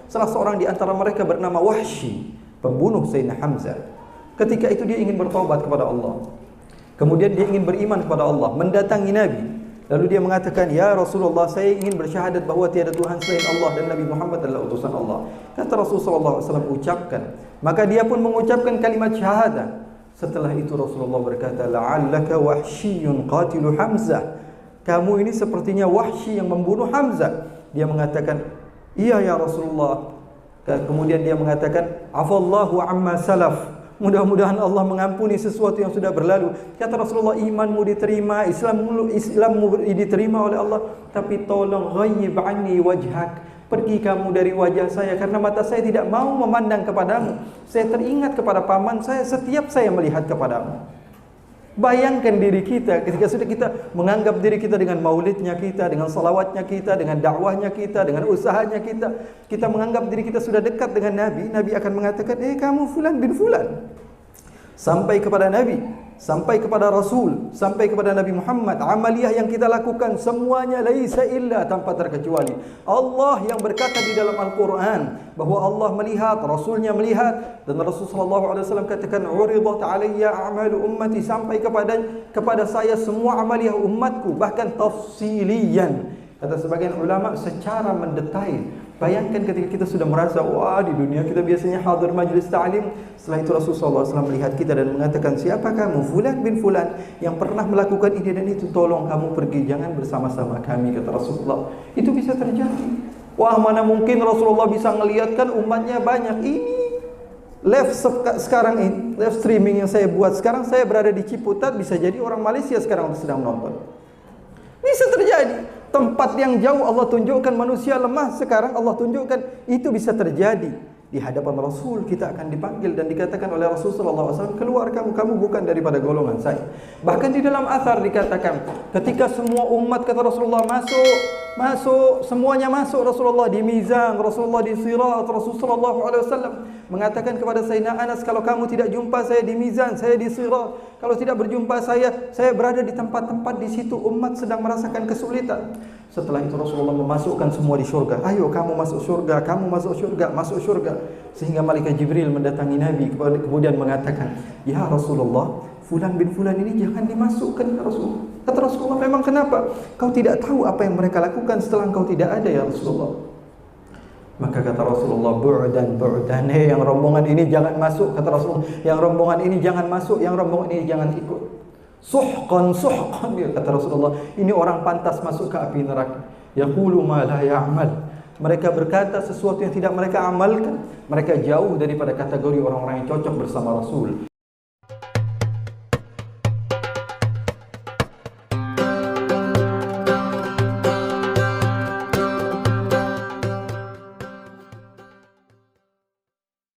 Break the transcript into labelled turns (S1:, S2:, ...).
S1: salah seorang di antara mereka bernama Wahsy, pembunuh Sayyidina Hamzah. Ketika itu dia ingin bertaubat kepada Allah. Kemudian dia ingin beriman kepada Allah, mendatangi Nabi. Lalu dia mengatakan, "Ya Rasulullah, saya ingin bersyahadat bahawa tiada Tuhan selain Allah dan Nabi Muhammad adalah utusan Allah." Kata Rasulullah SAW, "Ucapkan." Maka dia pun mengucapkan kalimat syahadat. Setelah itu Rasulullah berkata, "La'allaka Wahsyiyyun qatilu Hamzah." Kamu ini sepertinya Wahsy yang membunuh Hamzah. Dia mengatakan, "Iya ya Rasulullah." Kemudian dia mengatakan, "Afallahu amma salaf." Mudah-mudahan Allah mengampuni sesuatu yang sudah berlalu. Kata Rasulullah, imanmu diterima, Islammu diterima oleh Allah, tapi tolong ghayyib anni wajhak. Pergi kamu dari wajah saya, karena mata saya tidak mau memandang kepadamu. Saya teringat kepada paman saya setiap saya melihat kepadamu. Bayangkan diri kita ketika sudah kita menganggap diri kita dengan maulidnya kita, dengan salawatnya kita, dengan dakwahnya kita, dengan usahanya kita. Kita menganggap diri kita sudah dekat dengan Nabi. Nabi akan mengatakan, kamu fulan bin fulan. Sampai kepada Nabi, sampai kepada Rasul, sampai kepada Nabi Muhammad. Amaliyah yang kita lakukan semuanya laisa illa, tanpa terkecuali. Allah yang berkata di dalam Al-Quran bahawa Allah melihat, Rasulnya melihat. Dan Rasulullah SAW katakan, "Uridat alayya a'malu ummati." Sampai kepada saya semua amaliyah umatku, bahkan tafsiliyan. Kata sebagian ulama, secara mendetail. Bayangkan ketika kita sudah merasa, wah di dunia kita biasanya hadir majlis ta'lim. Setelah itu Rasulullah SAW melihat kita dan mengatakan, "Siapa kamu?" "Fulan bin fulan yang pernah melakukan ini dan itu. Tolong kamu pergi, jangan bersama-sama kami." Kata Rasulullah. Itu bisa terjadi. Wah, mana mungkin Rasulullah bisa melihatkan umatnya banyak. Ini live sekarang ini, live streaming yang saya buat sekarang, saya berada di Ciputat, bisa jadi orang Malaysia sekarang sedang menonton. Bisa terjadi. Tempat yang jauh Allah tunjukkan manusia lemah, sekarang Allah tunjukkan itu bisa terjadi. Di hadapan Rasul kita akan dipanggil dan dikatakan oleh Rasulullah SAW, "Keluar kamu bukan daripada golongan saya." Bahkan di dalam athar dikatakan, ketika semua umat, kata Rasulullah, masuk, semuanya masuk. Rasulullah di mizan, Rasulullah di sirat. Rasulullah SAW mengatakan kepada Sayyidina Anas, "Kalau kamu tidak jumpa saya di mizan, saya di sirat. Kalau tidak berjumpa saya berada di tempat-tempat di situ umat sedang merasakan kesulitan." Setelah itu Rasulullah memasukkan semua di syurga. "Ayo kamu masuk syurga, kamu masuk syurga, masuk syurga." Sehingga malaikat Jibril mendatangi Nabi kemudian mengatakan, "Ya Rasulullah, fulan bin fulan ini jangan dimasukkan ya Rasulullah." Kata Rasulullah, "Memang kenapa? Kau tidak tahu apa yang mereka lakukan setelah engkau tidak ada ya Rasulullah." Maka kata Rasulullah, "Bu'dan, bu'dan, yang rombongan ini jangan masuk." Kata Rasulullah, "Yang rombongan ini jangan masuk, yang rombongan ini jangan ikut." Suhqan, suhqan, kata Rasulullah, ini orang pantas masuk ke api neraka. Yaqulu ma la ya'mal. Mereka berkata sesuatu yang tidak mereka amalkan. Mereka jauh daripada kategori orang-orang yang cocok bersama Rasul.